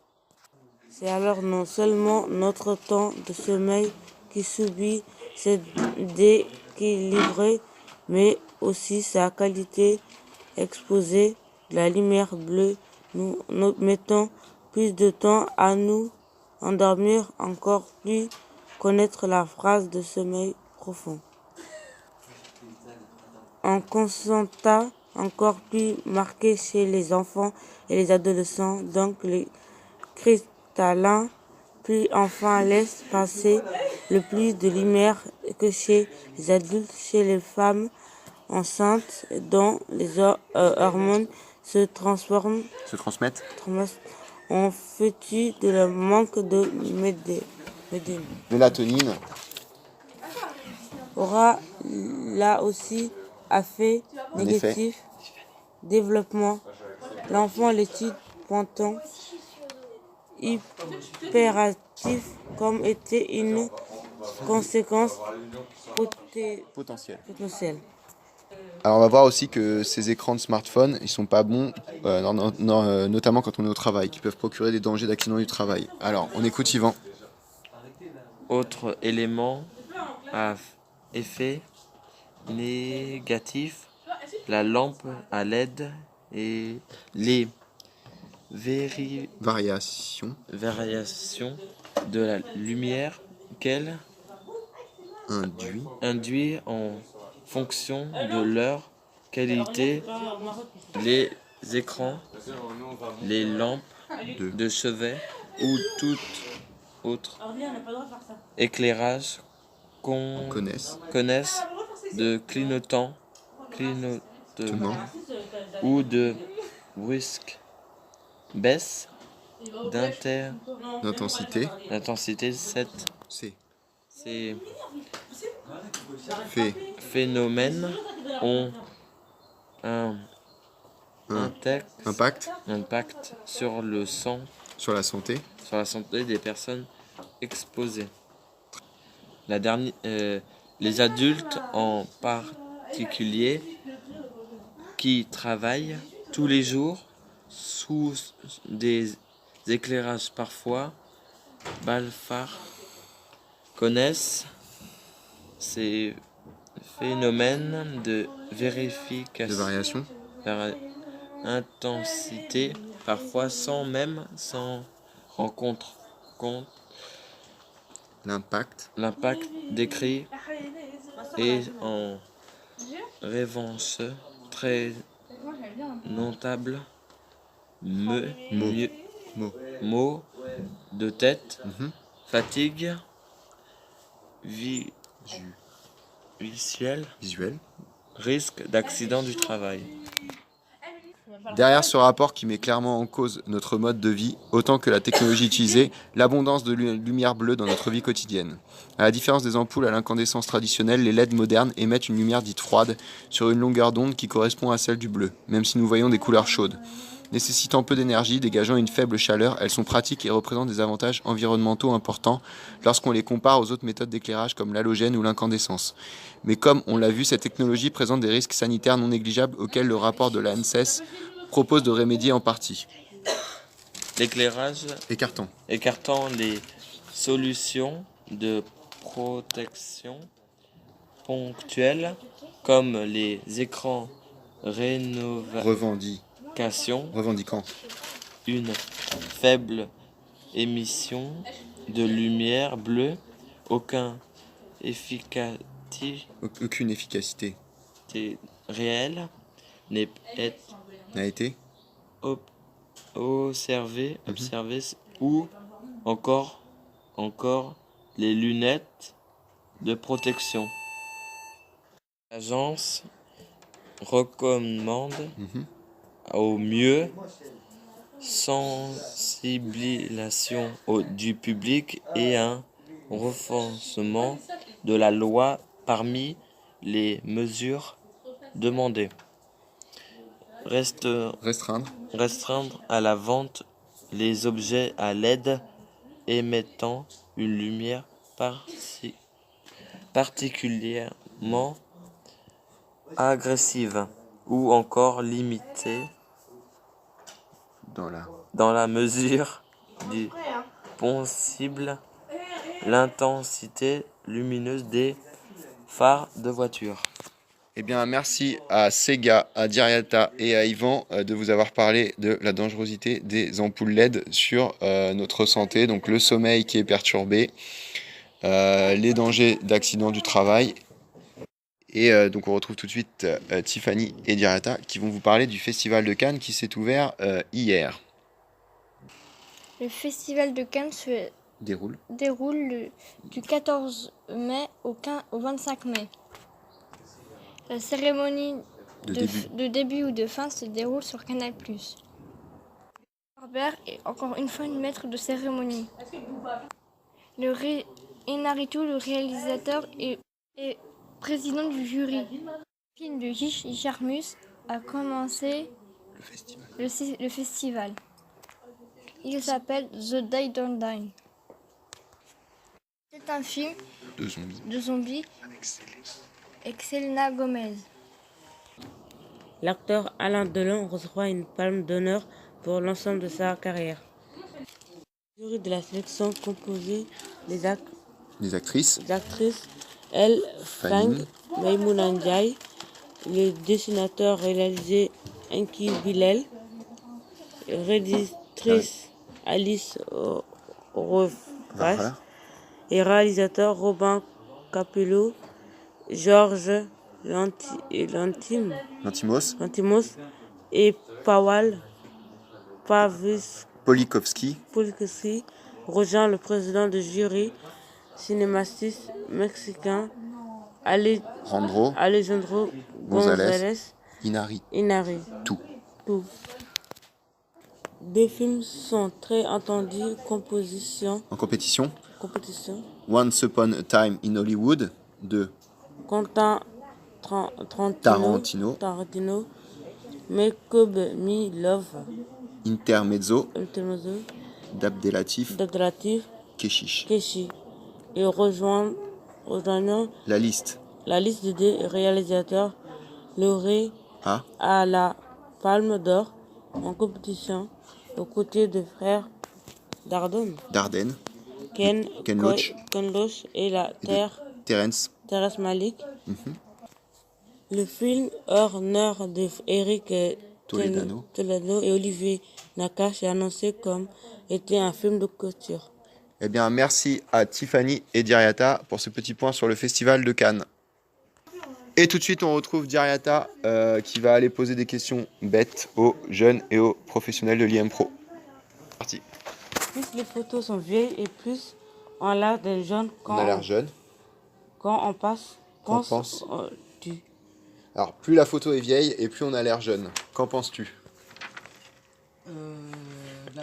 C'est alors non seulement notre temps de sommeil qui subit ce déséquilibre, mais aussi sa qualité exposée de la lumière bleue. Nous mettons plus de temps à nous endormir, encore plus connaître la phase de sommeil profond. Un constat encore plus marqué chez les enfants et les adolescents, donc les cristallins, plus enfants laissent passer le plus de lumière que chez les adultes. Chez les femmes enceintes, dont les hormones se transmettent en fœtus de le manque de mélatonine aura là aussi effet négatif. Développement. L'enfant, l'étude pointant hyperactif comme était une conséquence potentielle. Alors on va voir aussi que ces écrans de smartphone, ils sont pas bons, notamment quand on est au travail, qui peuvent procurer des dangers d'accident du travail. Alors on écoute Yvan. Autre élément à effet négatif, la lampe à LED et les variations de la lumière qu'elle induit en fonction de leur qualité. Les écrans, les lampes de chevet ou tout autre éclairage qu'on connaisse de clignotant ou de brusque baisse d'intensité. Ces phénomènes ont un impact sur le sang, sur la santé des personnes exposées. Les adultes en particulier qui travaillent tous les jours sous des éclairages parfois blafards connaissent ces phénomènes de variation intensité parfois sans rencontre compte l'impact décrit est en revanche très notable. Maux de tête, fatigue visuelle, risque d'accident du travail. Derrière ce rapport qui met clairement en cause notre mode de vie, autant que la technologie utilisée, l'abondance de lumière bleue dans notre vie quotidienne. À la différence des ampoules à l'incandescence traditionnelle, les LED modernes émettent une lumière dite froide sur une longueur d'onde qui correspond à celle du bleu, même si nous voyons des couleurs chaudes. Nécessitant peu d'énergie, dégageant une faible chaleur, elles sont pratiques et représentent des avantages environnementaux importants lorsqu'on les compare aux autres méthodes d'éclairage comme l'halogène ou l'incandescence. Mais comme on l'a vu, cette technologie présente des risques sanitaires non négligeables auxquels le rapport de l'ANSES propose de remédier en partie. L'éclairage écartant les solutions de protection ponctuelles comme les écrans revendiquant une faible émission de lumière bleue, aucune efficacité réelle n'a été observée ou encore les lunettes de protection. L'agence recommande au mieux sensibilisation du public et un renforcement de la loi parmi les mesures demandées. Restreindre à la vente les objets à LED émettant une lumière particulièrement agressive ou encore limiter dans la mesure du possible l'intensité lumineuse des phares de voiture. Eh bien, merci à Sega, à Diriata et à Yvan de vous avoir parlé de la dangerosité des ampoules LED sur notre santé, donc le sommeil qui est perturbé, les dangers d'accident du travail. Et donc on retrouve tout de suite Tiffany et Diriata qui vont vous parler du Festival de Cannes qui s'est ouvert hier. Le Festival de Cannes se déroule du 14 mai au 25 mai. La cérémonie de début ou de fin se déroule sur Canal+. Barber est encore une fois le maître de cérémonie. Inarritu, le réalisateur, est président du jury. Le film de Jarmus a commencé le festival. Il s'appelle The Day Don't Die. C'est un film de zombies avec Selena Gomez. L'acteur Alain Delon reçoit une palme d'honneur pour l'ensemble de sa carrière. Le jury de la sélection composé des actrices El Fang, Maïmouna Ndiaye, le dessinateur réalisé Enki Bilal, réalisatrice Alice Revas et réalisateur Robin Capello, Georges Lantimos et Pawel Polikovski rejoint le président du jury cinéaste mexicain Alejandro González Inarritu. Deux films sont très attendus en compétition. Once Upon a Time in Hollywood de Quentin Tarantino Mekebe Mi Love. Intermezzo. Intermezzo. D'Abdelatif. D'Abdelatif. Keshish. Keshi. Et rejoignons la liste des réalisateurs lauréats à la Palme d'Or en compétition aux côtés de frères Dardenne. Ken Loach et Terrence Malick. Le film Honneur de Eric Toledano et Olivier Nakache est annoncé comme étant un film de couture. Eh bien, merci à Tiffany et Diriata pour ce petit point sur le festival de Cannes. Et tout de suite, on retrouve Diriata qui va aller poser des questions bêtes aux jeunes et aux professionnels de l'IM Pro. Parti. Plus les photos sont vieilles et plus on a l'air d'un jeune quand on a l'air jeune. Quand on pense. Alors, plus la photo est vieille et plus on a l'air jeune. Qu'en penses-tu?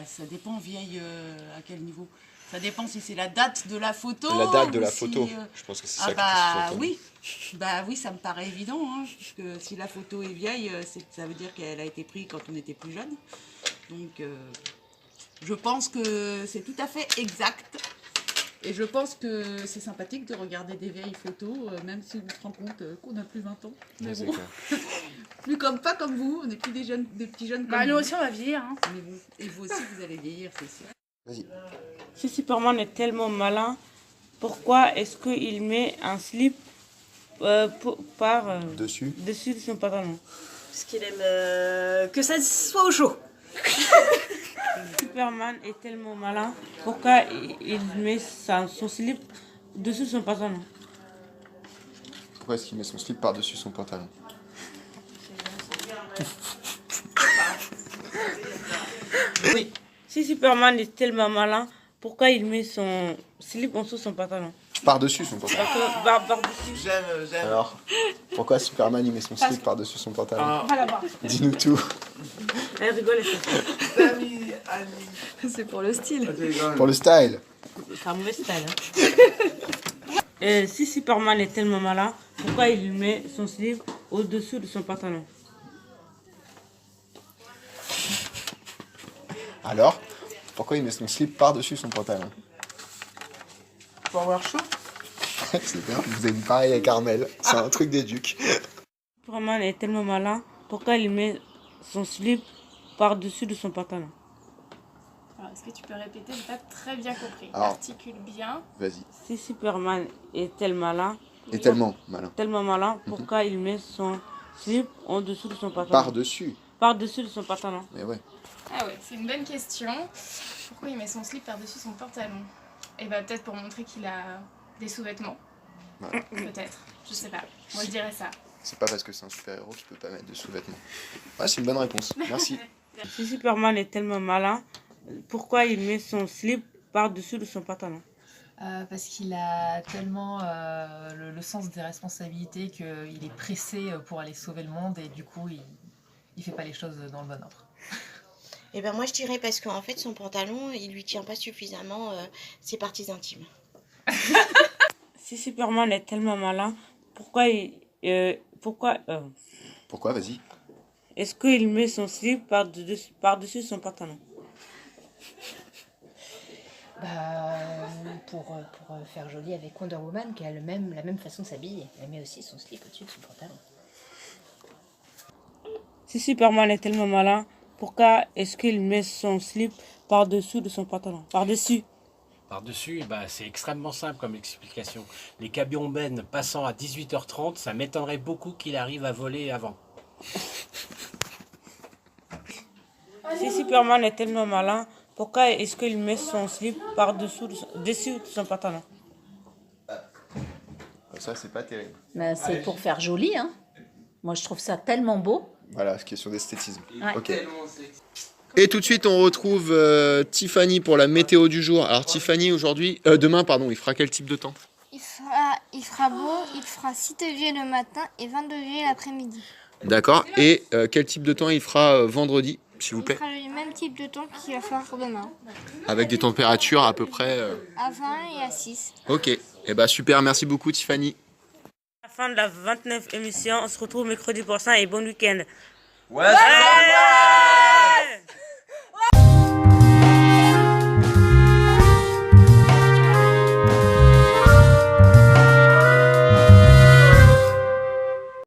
Ça dépend vieille à quel niveau. Ça dépend si c'est la date de la photo. La date de la photo. Je pense que c'est ça oui. Oui, ça me paraît évident. Puisque si la photo est vieille, ça veut dire qu'elle a été prise quand on était plus jeune. Donc, je pense que c'est tout à fait exact. Et je pense que c'est sympathique de regarder des vieilles photos, même si on se rend compte qu'on n'a plus 20 ans. Mais bon, pas comme vous, on n'est plus des petits jeunes comme nous vous. aussi on va vieillir. Mais bon, et vous aussi vous allez vieillir, c'est sûr. Vas-y. Si Superman est tellement malin, pourquoi est-ce qu'il met un slip dessus de son pantalon? Parce qu'il aime que ça soit au chaud. Superman est tellement malin, pourquoi il met son slip dessus son pantalon? Pourquoi est-ce qu'il met son slip par-dessus son pantalon? Oui. Si Superman est tellement malin, pourquoi il met son slip en dessous son pantalon? Par-dessus son pantalon. Par-dessus. J'aime. Alors, pourquoi Superman il met son slip par-dessus son pantalon? On va la voir. Dis-nous tout. Elle rigole. C'est pour le style. Pour le style. C'est un mauvais style. Si Superman est tellement malin, pourquoi il met son slip au-dessus de son pantalon? Alors, pourquoi il met son slip par-dessus son pantalon? Pour avoir chaud. C'est bien, vous avez dit pareil avec Armel, c'est un truc d'éduc. Superman est tellement malin, pourquoi il met son slip par-dessus de son pantalon? Alors, est-ce que tu peux répéter? Je n'ai pas très bien compris. Alors, articule bien. Vas-y. Si Superman est tellement malin, pourquoi il met son slip en dessous de son pantalon? Par-dessus. Par-dessus de son pantalon. Mais ouais. Ah ouais, c'est une bonne question. Pourquoi il met son slip par-dessus son pantalon? Eh bien, peut-être pour montrer qu'il a des sous-vêtements. Voilà. Peut-être. Je sais pas. Moi, je dirais ça. C'est pas parce que c'est un super-héros qu'il peut pas mettre de sous-vêtements. Ouais, c'est une bonne réponse. Merci. Si Superman est tellement malin, pourquoi il met son slip par-dessus de son pantalon? Parce qu'il a tellement le sens des responsabilités qu'il est pressé pour aller sauver le monde et du coup, il fait pas les choses dans le bon ordre. Eh ben moi je dirais parce qu'en fait son pantalon il lui tient pas suffisamment ses parties intimes. Si Superman est tellement malin, pourquoi vas-y. Est-ce qu'il met son slip par-dessus son pantalon? Pour faire joli avec Wonder Woman qui a la même façon de s'habiller. Elle met aussi son slip au-dessus de son pantalon. Si Superman est tellement malin, pourquoi est-ce qu'il met son slip par-dessous de son pantalon? Par-dessus. Par-dessus, c'est extrêmement simple comme explication. Les camions Ben passant à 18h30, ça m'étonnerait beaucoup qu'il arrive à voler avant. Si Superman est tellement malin, pourquoi est-ce qu'il met son slip par-dessous dessus de son pantalon? Ça, c'est pas terrible. C'est pour faire joli, hein. Moi, je trouve ça tellement beau. Voilà, question d'esthétisme. Ouais. Ok. Et tout de suite, on retrouve Tiffany pour la météo du jour. Alors Tiffany, demain, il fera quel type de temps? Il fera beau, il fera 6 degrés le matin et 20 degrés l'après-midi. D'accord. Et quel type de temps il fera vendredi, s'il vous plaît? Il fera le même type de temps qu'il va faire demain. Avec des températures à peu près... À 20 et à 6. Ok. Super, merci beaucoup Tiffany. À la fin de la 29e émission, on se retrouve mercredi prochain et bon week-end. Ouais,